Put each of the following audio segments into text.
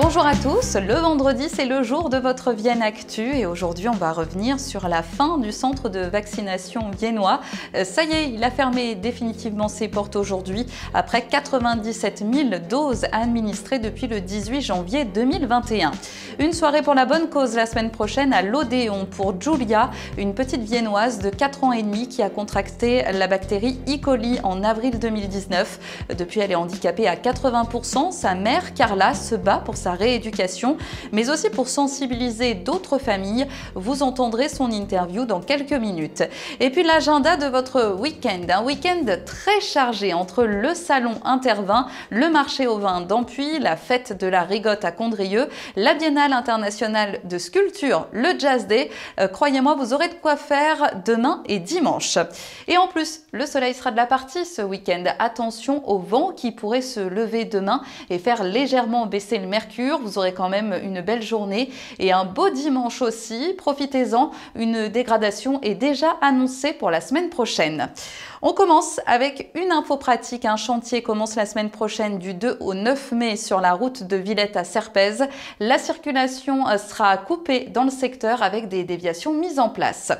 Bonjour à tous, le vendredi c'est le jour de votre Vienne Actu et aujourd'hui on va revenir sur la fin du centre de vaccination viennois. Ça y est, il a fermé définitivement ses portes aujourd'hui après 97 000 doses administrées depuis le 18 janvier 2021. Une soirée pour la bonne cause la semaine prochaine à l'Odéon pour Julia, une petite viennoise de 4 ans et demi qui a contracté la bactérie E. coli en avril 2019. Depuis elle est handicapée à 80%, sa mère Carla se bat pour sa rééducation, mais aussi pour sensibiliser d'autres familles. Vous entendrez son interview dans quelques minutes. Et puis l'agenda de votre week-end, un week-end très chargé entre le salon Intervin, le marché au vin d'Ampuis, la fête de la Rigotte à Condrieu, la Biennale internationale de sculpture, le Jazz Day. Croyez-moi, vous aurez de quoi faire demain et dimanche. Et en plus, le soleil sera de la partie ce week-end. Attention au vent qui pourrait se lever demain et faire légèrement baisser le mercure. Vous aurez quand même une belle journée et un beau dimanche aussi. Profitez-en, une dégradation est déjà annoncée pour la semaine prochaine. On commence avec une info pratique. Un chantier commence la semaine prochaine du 2 au 9 mai sur la route de Villette à Serpez. La circulation sera coupée dans le secteur avec des déviations mises en place.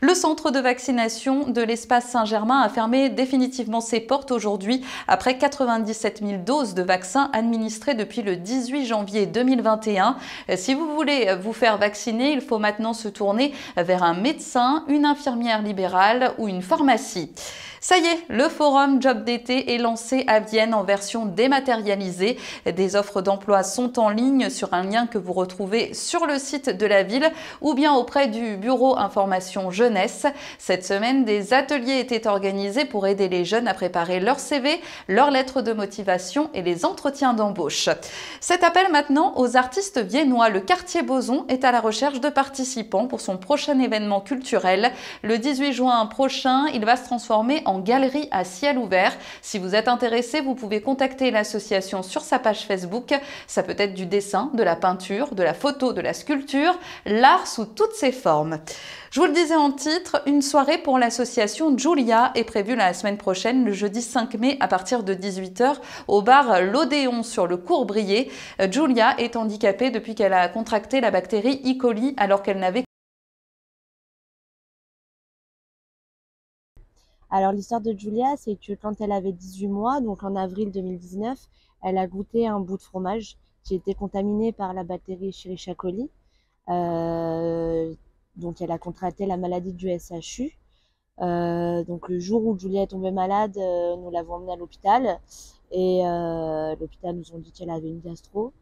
Le centre de vaccination de l'espace Saint-Germain a fermé définitivement ses portes aujourd'hui après 97 000 doses de vaccins administrées depuis le 18 janvier 2021. Si vous voulez vous faire vacciner, il faut maintenant se tourner vers un médecin, une infirmière libérale ou une pharmacie. Ça y est, le forum Job d'été est lancé à Vienne en version dématérialisée. Des offres d'emploi sont en ligne sur un lien que vous retrouvez sur le site de la ville ou bien auprès du bureau information jeunesse. Cette semaine, des ateliers étaient organisés pour aider les jeunes à préparer leur CV, leurs lettres de motivation et les entretiens d'embauche. Cet appel maintenant aux artistes viennois. Le quartier Boson est à la recherche de participants pour son prochain événement culturel. Le 18 juin prochain, il va se transformer en galerie à ciel ouvert. Si vous êtes intéressé, vous pouvez contacter l'association sur sa page Facebook. Ça peut être du dessin, de la peinture, de la photo, de la sculpture, l'art sous toutes ses formes. Je vous le disais en titre, une soirée pour l'association Julia est prévue la semaine prochaine, le jeudi 5 mai à partir de 18 h au bar L'Odéon sur le Courbrier. Julia est handicapée depuis qu'elle a contracté la bactérie E. coli alors qu'elle n'avait. Alors l'histoire de Julia, c'est que quand elle avait 18 mois, donc en avril 2019, elle a goûté un bout de fromage qui était contaminé par la bactérie Escherichia coli. Donc elle a contracté la maladie du SHU. Donc le jour où Julia est tombée malade, nous l'avons emmenée à l'hôpital et l'hôpital nous ont dit qu'elle avait une gastro.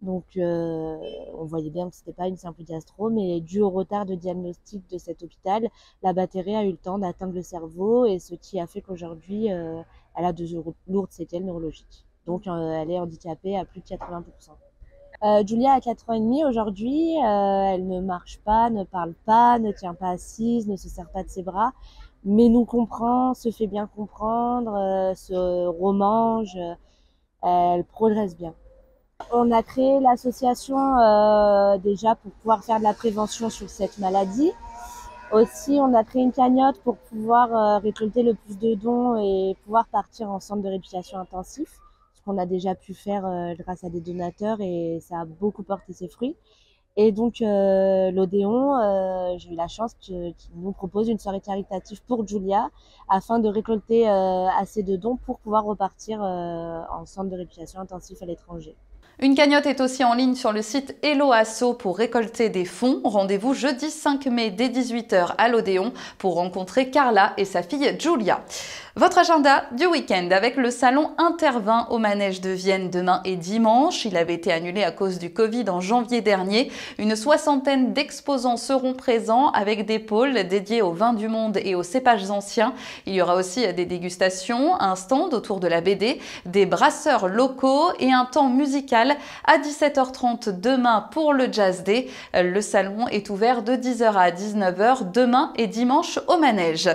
Donc on voyait bien que c'était pas une simple gastro, mais dû au retard de diagnostic de cet hôpital, la bactérie a eu le temps d'atteindre le cerveau et ce qui a fait qu'aujourd'hui elle a de lourdes séquelles neurologiques. Donc elle est handicapée à plus de 80%. Julia a 4 ans et demi aujourd'hui, elle ne marche pas, ne parle pas, ne tient pas assise, ne se serre pas de ses bras, mais nous comprend, se fait bien comprendre, se remange, elle progresse bien. On a créé l'association déjà pour pouvoir faire de la prévention sur cette maladie. Aussi, on a créé une cagnotte pour pouvoir récolter le plus de dons et pouvoir partir en centre de rééducation intensif, ce qu'on a déjà pu faire grâce à des donateurs et ça a beaucoup porté ses fruits. Et donc l'Odéon, j'ai eu la chance qu'il nous propose une soirée caritative pour Julia afin de récolter assez de dons pour pouvoir repartir en centre de rééducation intensif à l'étranger. Une cagnotte est aussi en ligne sur le site Hello Asso pour récolter des fonds. Rendez-vous jeudi 5 mai dès 18 h à l'Odéon pour rencontrer Carla et sa fille Julia. Votre agenda du week-end avec le salon Intervin au Manège de Vienne demain et dimanche. Il avait été annulé à cause du Covid en janvier dernier. Une 60aine d'exposants seront présents avec des pôles dédiés aux vins du monde et aux cépages anciens. Il y aura aussi des dégustations, un stand autour de la BD, des brasseurs locaux et un temps musical à 17 h 30 demain pour le Jazz Day. Le salon est ouvert de 10 h à 19 h demain et dimanche au Manège.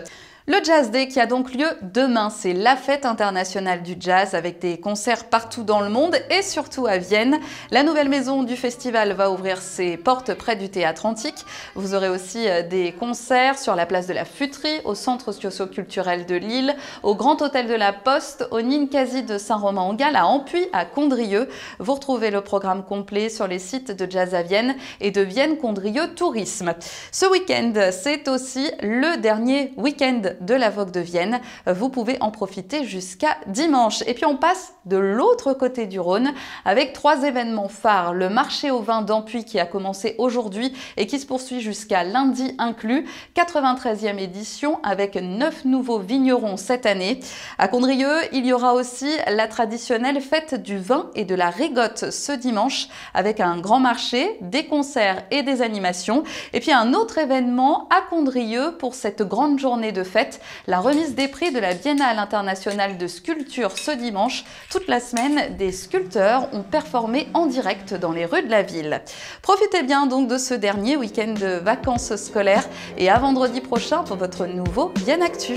Le Jazz Day qui a donc lieu demain, c'est la fête internationale du jazz avec des concerts partout dans le monde et surtout à Vienne. La nouvelle maison du festival va ouvrir ses portes près du Théâtre Antique. Vous aurez aussi des concerts sur la place de la Futerie, au Centre socio-culturel de Lille, au Grand Hôtel de la Poste, au Ninkasi de Saint-Romain-en-Galles, à Ampuis, à Condrieu. Vous retrouvez le programme complet sur les sites de Jazz à Vienne et de Vienne Condrieu Tourisme. Ce week-end, c'est aussi le dernier week-end de la Vogue de Vienne. Vous pouvez en profiter jusqu'à dimanche. Et puis on passe de l'autre côté du Rhône avec 3 événements phares. Le marché au vin d'Ampuis qui a commencé aujourd'hui et qui se poursuit jusqu'à lundi inclus. 93e édition avec 9 nouveaux vignerons cette année. À Condrieu, il y aura aussi la traditionnelle fête du vin et de la régotte ce dimanche avec un grand marché, des concerts et des animations. Et puis un autre événement à Condrieu pour cette grande journée de fête, la remise des prix de la Biennale internationale de sculpture ce dimanche. Toute la semaine, des sculpteurs ont performé en direct dans les rues de la ville. Profitez bien donc de ce dernier week-end de vacances scolaires et à vendredi prochain pour votre nouveau Vienne Actu.